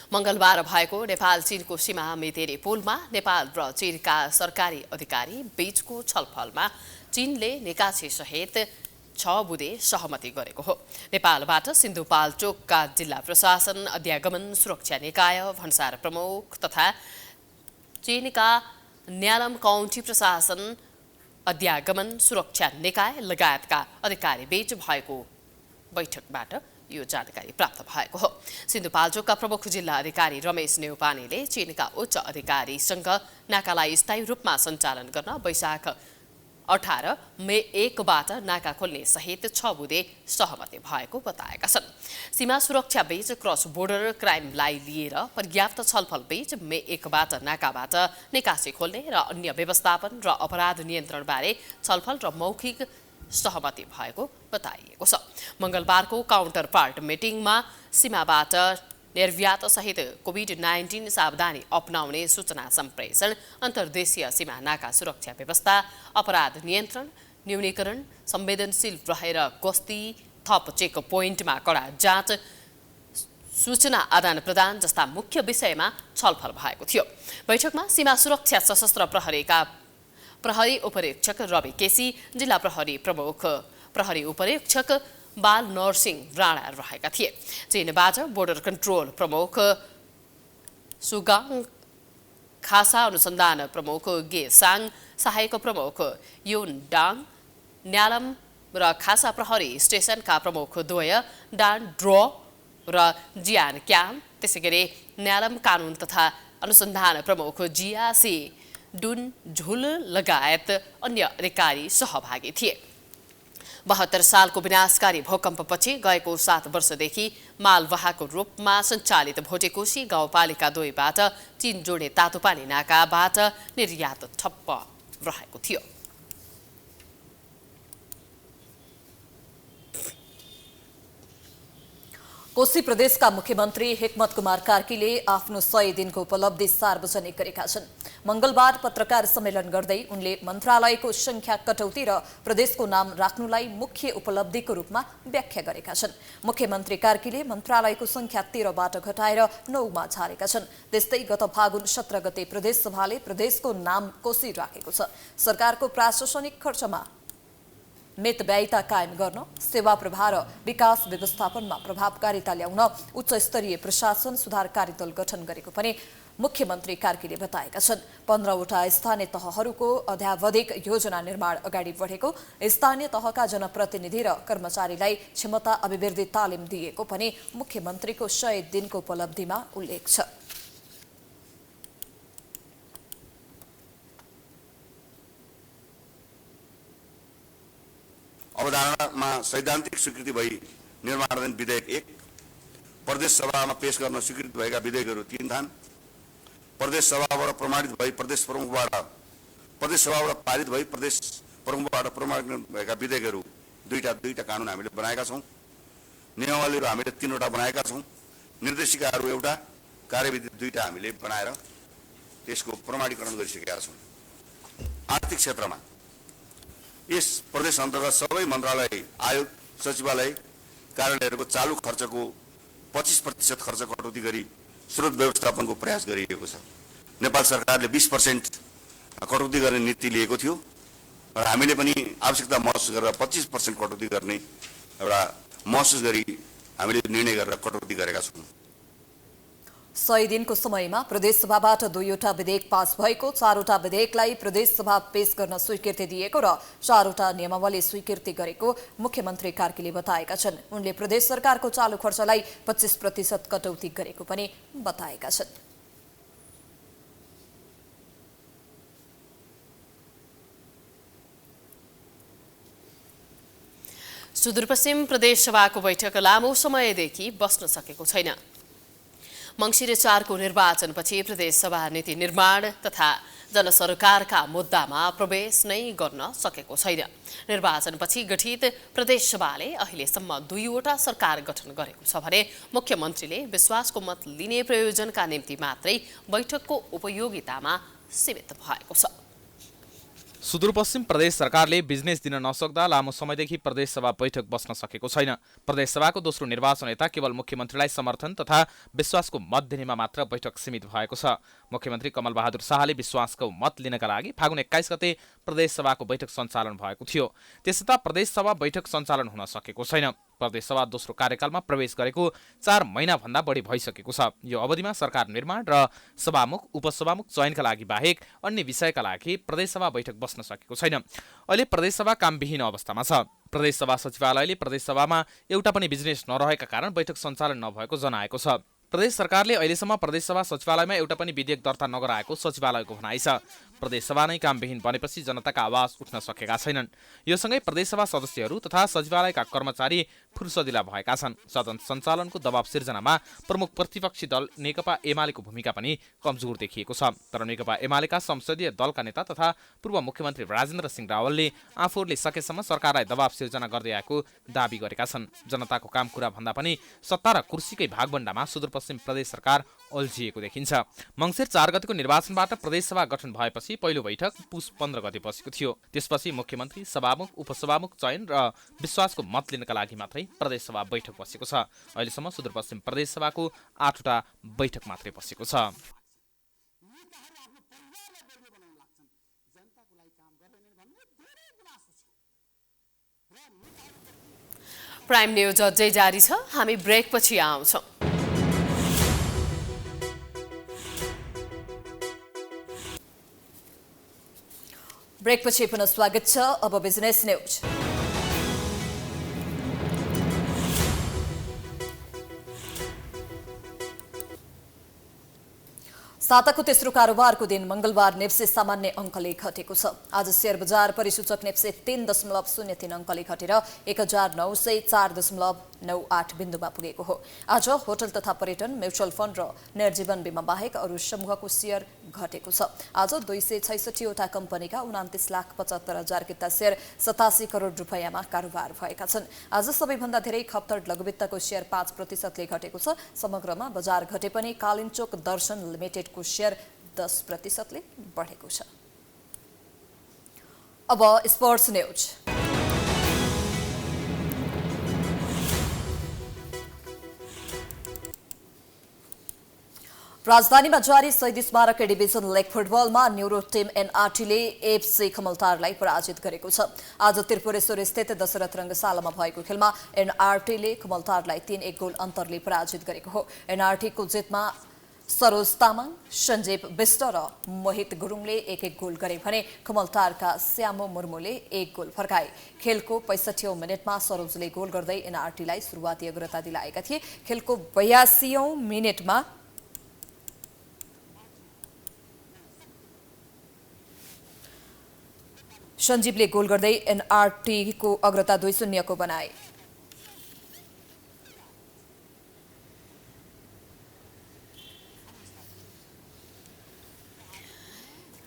मंगलबार भएको नेपाल चीनको सीमा मेतेरे पुलमा नेपाल र चीनका सरकारी अधिकारी बीचको छलफलमा चीनले निकासी सहित 6 बुँदे सहमति गरेको हो। नेपालबाट सिन्धुपाल्चोकका जिल्ला प्रशासन, अध्यागमन सुरक्षा निकाय, भन्सार प्रमुख तथा चीनका न्यालम काउन्टी प्रशासन, अध्यागमन सुरक्षा निकाय लगायतका अधिकारी बीच भएको बैठकबाट यो जानकारी प्राप्त भएको हो। सिन्धुपाल्चोकका प्रमुख जिल्ला अधिकारी रमेश नेउपानेले चीनका उच्च अधिकारीसँग नाकालाई स्थायी रूपमा सञ्चालन गर्न वैशाख 18 मे 1बाट नाका खोल्ने सहित 6 बुँदे सहमति भएको बताएका छन्। सीमा सुरक्षा बीच क्रस बोर्डर क्राइमलाई लिएर पर्याप्त छलफल बीच मे 1बाट नाकाबाट निकासी खोल्ने र अन्य व्यवस्थापन र अपराध नियन्त्रणबारे छलफल र मौखिक सहमति भएको बताइएको छ। मंगलबारको काउन्टर पार्ट मिटिङमा सीमाबाट निर्यात सहित कोभिड-19 सावधानी अपनाउने सूचना सम्प्रेषण, अन्तर्देशीय सीमा नाका सुरक्षा व्यवस्था, अपराध नियन्त्रण, न्यूनीकरण, संवेदनशील रहेर गस्ती, थप चेक पोइन्टमा कडा जाँच, सूचना आदान प्रदान जस्ता मुख्य विषयमा छलफल भएको थियो। बैठकमा सीमा सुरक्षा सशस्त्र प्रहरीका प्रहरी उपरीक्षक रवि केसी, जिल्ला प्रहरी प्रमुख प्रहरी उपरीक्षक बाल नरसिंह राणा रहेका थिए। चीनबाट बोर्डर कन्ट्रोल प्रमुख सुगाङ, खासा अनुसन्धान प्रमुख गे साङ, सहायक प्रमुख युन डाङ, न्यालम र खासा प्रहरी स्टेसनका प्रमुख द्वय डान ड्रो र जियान क्याम, त्यसैगरी न्यालम कानुन तथा अनुसन्धान प्रमुख जियासी डुन झुल लगायत अन्य अधिकारी सहभागी थिए। 72 सालको विनाशकारी भूकम्पपछि गएको 7 वर्षदेखि मालवाहको रूपमा सञ्चालित भोटेकोशी गाउँपालिका 2बाट चीन जोड्ने तातोपानी नाकाबाट निर्यात ठप्प रहेको थियो। कोशी प्रदेशका मुख्यमन्त्री हिक्मत कुमार कार्कीले आफ्नो 100 दिनको उपलब्धि सार्वजनिक गरेका छन्। मंगलबार पत्रकार सम्मेलन गर्दै उनले मन्त्रालयको संख्या कटौती र प्रदेशको नाम राख्नुलाई मुख्य उपलब्धिको रूपमा व्याख्या गरेका छन्। मुख्यमन्त्री कार्कीले मन्त्रालयको संख्या 13 बाट घटाएर 9 मा झारेका छन्। त्यस्तै गत फागुन 17 गते प्रदेश सभाले प्रदेशको नाम कोशी राखेको छ। सरकारको प्रशासनिक खर्चमा मितव्ययिता कायम गर्न, सेवा प्रवाह र विकास व्यवस्थापनमा प्रभावकारिता ल्याउन उच्च स्तरीय प्रशासन सुधार कार्यदल गठन गरेको पनि मुख्यमन्त्री कार्कीले बताएका छन्। 15 वटा स्थानीय तहहरूको अध्यावधिक योजना निर्माण अगाडि बढेको, स्थानीय तहका जनप्रतिनिधि र कर्मचारीलाई क्षमता अभिवृद्धि तालिम दिएको पनि मुख्यमन्त्रीको 100 दिनको उपलब्धिमा उल्लेख छ। अवधारणामा सैद्धान्तिक स्वीकृति भई निर्माणाधीन विधेयक 1, प्रदेश सभामा पेश गर्न स्वीकृत भएका विधेयकहरू 3 थान, प्रदेश सभाबाट प्रमाणित भई प्रदेश प्रमुखबाट पारित भई प्रदेश प्रमुखबाट प्रमाणित भएका विधेयकहरू दुईटा कानुन हामीले बनाएका छौँ। नियमावलीहरू हामीले 3 वटा बनाएका छौँ। निर्देशिकाहरू एउटा, कार्यविधि 2टा हामीले बनाएर त्यसको प्रमाणीकरण गरिसकेका छौँ। आर्थिक क्षेत्रमा यस प्रदेश अन्तर्गत सबै मन्त्रालय, आयोग, सचिवालय, कार्यालयहरूको चालू खर्चको 25% खर्च कटौती गरी स्रोत व्यवस्थापनको प्रयास गरिएको छ। नेपाल सरकारले 20% कटौती गर्ने नीति लिएको थियो र हामीले पनि आवश्यकता महसुस गरेर 25% कटौती गर्ने एउटा महसुस गरी हामीले निर्णय गरेर कटौती गरेका छौँ। 100 दिनको समयमा प्रदेशसभाबाट 2 वटा विधेयक पास भएको, 4 वटा विधेयकलाई प्रदेशसभा पेश गर्न स्वीकृति दिएको र 4 वटा नियमावली स्वीकृति गरेको मुख्यमन्त्री कार्कीले बताएका छन्। उनले प्रदेश सरकारको चालू खर्चलाई 25% कटौती गरेको पनि बताएका छन्। सुदूरपश्चिम प्रदेशसभाको बैठक लामो समयदेखि बस्न सकेको छैन। मंसिर 4 को निर्वाचनपछि प्रदेशसभा नीति निर्माण तथा जनसरकारका मुद्दामा प्रवेश नै गर्न सकेको छैन। निर्वाचनपछि गठित प्रदेशसभाले अहिलेसम्म 2 वटा सरकार गठन गरेको छ भने मुख्यमन्त्रीले विश्वासको मत लिने प्रयोजनका निम्ति मात्रै बैठकको उपयोगितामा सीमित भएको छ। सुदूरपश्चिम प्रदेश सरकारले बिजनेस दिन नसक्दा लामो समयदेखि प्रदेशसभा बैठक बस्न सकेको छैन। प्रदेशसभाको दोस्रो निर्वाचन यता केवल मुख्यमन्त्रीलाई समर्थन तथा विश्वासको मत दिनेमा मात्र बैठक सीमित भएको छ। मुख्यमन्त्री कमल बहादुर शाहले विश्वासको मत लिनका लागि फागुन 21 गते प्रदेशसभाको बैठक सञ्चालन भएको थियो। त्यसता प्रदेशसभा बैठक सञ्चालन हुन सकेको छैन। प्रदेशसभा दोस्रो कार्यकालमा प्रवेश गरेको 4 महिनाभन्दा बढी भइसकेको छ। यो अवधिमा सरकार निर्माण र सभामुख, उपसभामुख चयनका लागि बाहेक अन्य विषयका लागि प्रदेशसभा बैठक बस्न सकेको छैन। अहिले प्रदेशसभा कामविहीन अवस्थामा छ। प्रदेशसभा सचिवालयले प्रदेशसभामा एउटा पनि बिजनेस नरहेका कारण बैठक सञ्चालन नभएको जनाएको छ। प्रदेश सरकारले अहिलेसम्म प्रदेशसभा सचिवालयमा एउटा पनि विधेयक दर्ता नगराएको सचिवालयको भनाइ छ। प्रदेशसभा नै कामविहीन बनेपछि जनताका आवाज उठ्न सकेका छैनन्। यो सँगै प्रदेशसभा सदस्यहरू तथा सचिवालयका कर्मचारी फुर्सदिला भएका छन्। सदन सञ्चालनको दबाव सिर्जनामा प्रमुख प्रतिपक्षी दल नेकपा एमालेको भूमिका पनि कमजोर देखिएको छ। तर नेकपा एमालेका संसदीय दलका नेता तथा पूर्व मुख्यमन्त्री राजेन्द्र सिंह रावलले आफूहरूले सकेसम्म सरकारलाई दबाव सिर्जना गर्दै आएको दाबी गरेका छन्। जनताको काम कुरा भन्दा पनि सत्ता र कुर्सीकै भागभण्डामा सुदूरपश्चिम प्रदेश सरकार अल्झिएको देखिन्छ। मंसिर 4 गतेको निर्वाचनबाट प्रदेशसभा गठन भएपछि पहिलो बैठक पुस 15 गते बसेको थियो। त्यसपछि मुख्यमन्त्री, सभामुख, उपसभामुख चयन र विश्वासको मत लिनका लागि मात्रै प्रदेशसभा बैठक बसेको छ। अहिलेसम्म सुदूरपश्चिम प्रदेशसभाको 8 वटा बैठक मात्रै बसेको छ। प्राइम न्यूज अझै जारी छ। हामी ब्रेकपछि आउँछौँ। ब्रेकपछि पुनः स्वागत छ। अब बिजनेस न्यूज। साताको तेस्रो कारोबारको दिन मंगलबार नेप्से सामान्य अङ्कले घटेको छ। आज शेयर बजार परिसूचक नेप्से 3.03 अङ्कले घटेर 1904.98 बिन्दुमा पुगेको हो। आज होटल तथा पर्यटन, म्युचुअल फन्ड र निर्जीवन बीमा बाहेक अरू समूहको शेयर घटेको छ। आज 266 वटा कम्पनीका 29,75,000 किता शेयर 87 करोड रुपैयाँमा कारोबार भएका छन्। आज सबैभन्दा धेरै खप्तड लघुवित्तको शेयर 5% ले घटेको छ। समग्रमा बजार घटे पनि कालिन्चोक दर्शन लिमिटेडको शेयर 10% ले बढेको छ। अब स्पोर्ट्स न्यूज। राजधानीमा जारी शहीद स्मारक डिभिजन लेग फुटबलमा न्युरो टिम एनआरटीले एफसी खमलतारलाई पराजित गरेको छ। आज त्रिपुरेश्वर स्थित दशरथ रङ्गशालामा भएको खेलमा एनआरटीले खमलतारलाई 3-1 गोल अन्तरले पराजित गरेको हो। एनआरटीको जितमा सरोज तामाङ, सञ्जीव विष्ट र मोहित गुरुङले 1-1 गोल गरे भने खमलतारका श्यामो मुर्मुले 1 गोल फर्काए। खेलको 65औं मिनेटमा सरोजले गोल गर्दै एनआरटीलाई सुरुवाती अग्रता दिलाएका थिए। खेलको 82औं मिनेटमा सञ्जीवले गोल गर्दै एनआरटीको अग्रता 2-0 को बनाए।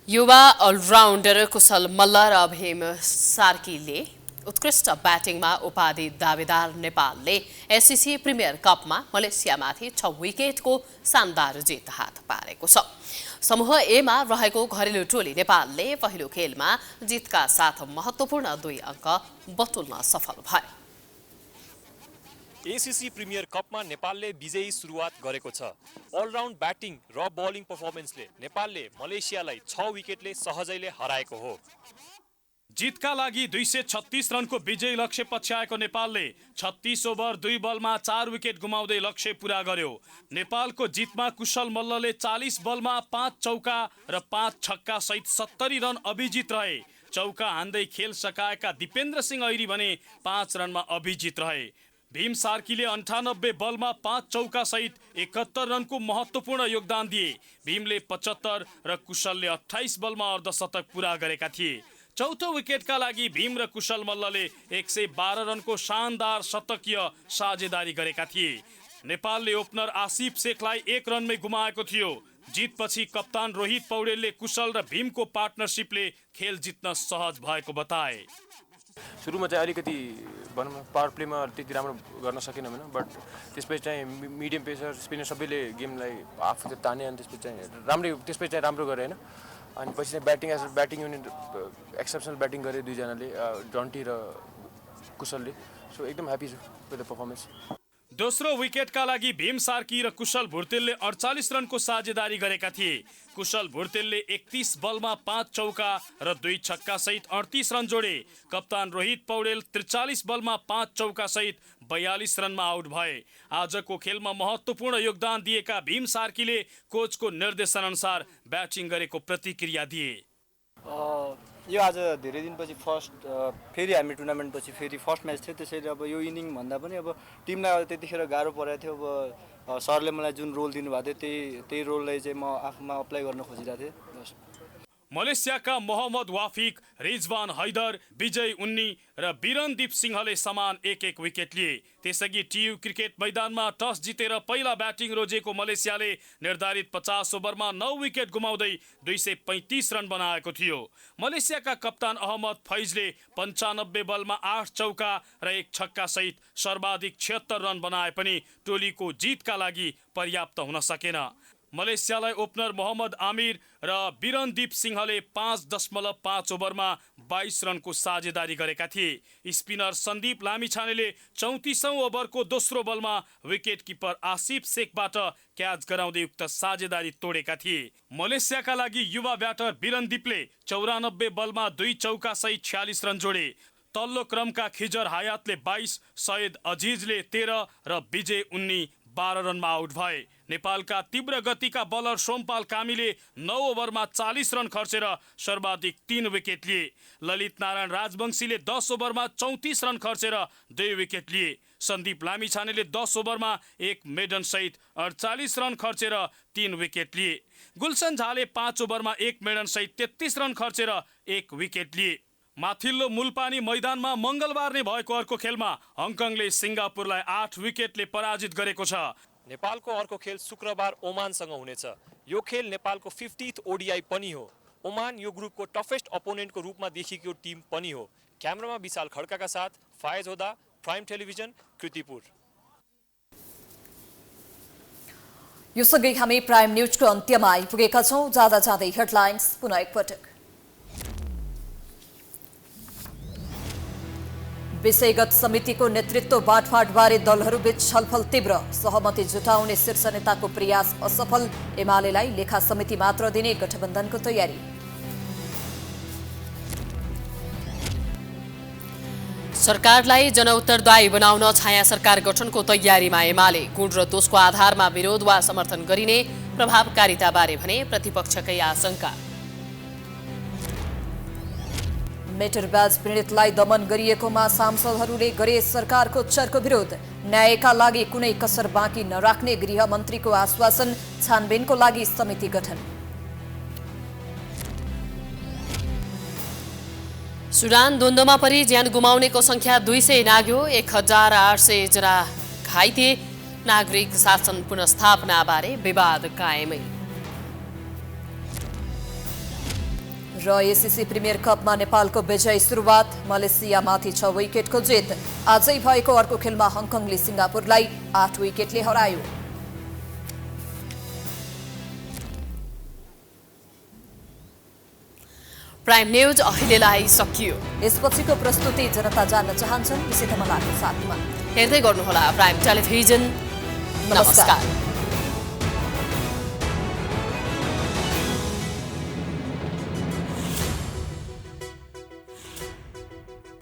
युवा अलराउन्डर कुशल मल्ल र भीम सार्कीले उत्कृष्ट ब्याटिङमा उपाधि दावेदार नेपालले एससीसी प्रिमियर कपमा मलेसियामाथि 6 विकेटको शानदार जित हात पारेको छ। समूह एमा रहेको घरेलु टोली नेपालले पहिलो खेलमा जितका साथ महत्त्वपूर्ण 2 अङ्क बटुल्न सफल भयो। एसीसी प्रिमियर कपमा नेपालले विजयी सुरुवात गरेको छ। अलराउन्ड ब्याटिङ र बलिङ पर्फर्मेन्सले नेपालले मलेसियालाई 6 विकेटले सहजैले हराएको हो। जितका लागि 236 रनको विजयी लक्ष्य पछ्याएको नेपालले 36 ओभर 2 बलमा 4 विकेट गुमाउँदै लक्ष्य पूरा गर्यो। नेपालको जितमा कुशल मल्लले 40 बलमा 5 चौका र 5 छक्का सहित 70 रन अभिजित रहे। चौका हान्दै खेल सकाएका दिपेन्द्र सिंह ऐरी भने 5 रनमा अभिजित रहे। भीम सार्कीले 98 बलमा 5 चौका सहित 71 रनको महत्त्वपूर्ण योगदान दिए। भीमले 75 र कुशलले 28 बलमा अर्धशतक पूरा गरेका थिए। चौथो विकेटका लागि भीम र कुशल मल्लले 112 रनको शानदार शतकीय साझेदारी गरेका थिए। नेपालले ओपनर आसिफ शेखलाई 1 रनमै गुमाएको थियो। जितपछि कप्तान रोहित पौडेलले कुशल र भीमको पार्टनरसिपले खेल जित्न सहज भएको बताए। सुरुमा चाहिँ अलिकति भनौँ पावर प्लेमा त्यति राम्रो गर्न सकेन होइन, बट त्यसपछि चाहिँ मिडियम पेसर स्पिनर सबैले गेमलाई आफू चाहिँ ताने अनि त्यसपछि चाहिँ राम्रो गरे होइन। अनि पछि चाहिँ ब्याटिङ युनिट एक्सेप्सनल ब्याटिङ गरे दुईजनाले, डन्टी र कुशलले। सो एकदम ह्याप्पी छु विथ द पर्फर्मेन्स। दोस्रो विकेटका लागि भीम सार्की र कुशल भुर्तेलले 48 रनको साझेदारी गरेका थिए। कुशल भुर्तेलले 31 बलमा 5 चौका र 2 छक्का सहित 38 रन जोडे। कप्तान रोहित पौडेल 43 बलमा 5 चौका सहित 42 रनमा आउट भए। आजको खेलमा महत्त्वपूर्ण योगदान दिएका भीम सार्कीले कोचको निर्देशन अनुसार ब्याटिङ गरेको प्रतिक्रिया दिए। यो आज धेरै दिनपछि फेरि हामी टुर्नामेन्टपछि फेरि फर्स्ट म्याच थियो, त्यसैले अब यो इनिङ भन्दा पनि अब टिमलाई त्यतिखेर गाह्रो परेको थियो। अब सरले मलाई जुन रोल दिनुभएको थियो त्यही रोललाई चाहिँ म आफूमा अप्लाई गर्न खोजिरहेको थिएँ। मलेसियाका मोहम्मद वाफिक, रिजवान हैदर, विजय उन्नी र बिरनदीप सिंहले समान 1-1 विकेट लिए। त्यसअघि टियु क्रिकेट मैदानमा टस जितेर पहिला ब्याटिङ रोजेको मलेसियाले निर्धारित 50 ओभरमा 9 विकेट गुमाउँदै 235 रन बनाएको थियो। मलेसियाका कप्तान अहमद फैजले 95 बलमा 8 चौका र 1 छक्का सहित सर्वाधिक 76 रन बनाए पनि टोलीको जितका लागि पर्याप्त हुन सकेन। मलेसियालाई ओपनर मोहम्मद आमिर र बिरनदीप सिंहले 5.5 ओभरमा 22 रनको साझेदारी गरेका थिए। स्पिनर सन्दीप लामिछानेले 34औं ओभरको दोस्रो बलमा विकेट किपर आसिफ शेखबाट क्याच गराउँदै उक्त साझेदारी तोडेका थिए। मलेसियाका लागि युवा ब्याटर बिरनदीपले 94 बलमा 2 चौका सहित 46 रन जोडे। तल्लो क्रमका खिजर हायातले 22, सैयद अजिजले 13 र विजय उन्नी 12 रनमा आउट भए। नेपालका तीव्र गतिका बलर सोमपाल कामीले 9 ओभरमा 40 रन खर्चेर सर्वाधिक 3 विकेट लिए। ललित नारायण राजवंशीले 10 ओभरमा 34 रन खर्चेर 2 विकेट लिए। सन्दीप लामिछानेले 10 ओभरमा 1 मेडन सहित 48 रन खर्चेर 3 विकेट लिए। गुलसन झाले 5 ओभरमा 1 मेडन सहित 33 रन खर्चेर 1 विकेट लिए। माथिल्लो मुलपानी मैदानमा मंगलबार नै भएको अर्को खेलमा हङकङले सिङ्गापुरलाई 8 विकेटले पराजित गरेको छ। नेपालको अर्को खेल शुक्रबार ओमानसँग हुनेछ। यो खेल नेपालको 50th ODI पनि हो। ओमान यो ग्रुपको टफेस्ट अपोनेन्टको रूपमा देखिएको टिम पनि हो। क्यामेरामा विशाल खड्काका साथ फायज होदा, प्राइम टेलिभिजन, कृतिपुर। यो सँगै हामी प्राइम न्यूजको अन्त्यमा आइपुगेका छौं। जाँदा जाँदै हेडलाइन्स पुनः एकपटक। विषयगत समितिको नेतृत्व बाँडफाँडबारे दलहरूबीच छलफल तीव्र, सहमति जुटाउने शीर्ष नेताको प्रयास असफल, एमालेलाई लेखा समिति मात्र दिने गठबन्धनको तयारी। सरकारलाई जनउत्तरदायी बनाउन छाया सरकार गठनको तयारीमा एमाले, गुण र दोषको आधारमा विरोध वा समर्थन गरिने प्रभावकारिताबारे भने प्रतिपक्षकै आशंका। मेटर ब्याज पीडितलाई दमन गरिएकोमा सांसदहरूले गरे सरकारको चर्को विरोध, न्यायका लागि कुनै कसर बाँकी नराख्ने गृहमन्त्रीको आश्वासन, छानबिनको लागि समिति गठन। सुडान द्वन्द्वमा परि ज्यान गुमाउनेको संख्या 200 नाग्यो, 1800 जना घाइते, नागरिक शासन पुनर्स्थापनाबारे विवाद कायमै। र एसीसी प्रिमियर कपमा नेपालको विजयी सुरुवात, मलेसियामाथि 6 विकेटको जित। आजै भएको अर्को खेलमा हङकङले सिङ्गापुरलाई 8 विकेटले हरायो। प्राइम न्यूज अहिलेलाई सकियो। यसपछिको प्रस्तुति जनता जान्न चाहन्छन्, विशेषमा साथमा हेर्दै गर्नुहोला प्राइम टेलिभिजन। नमस्कार।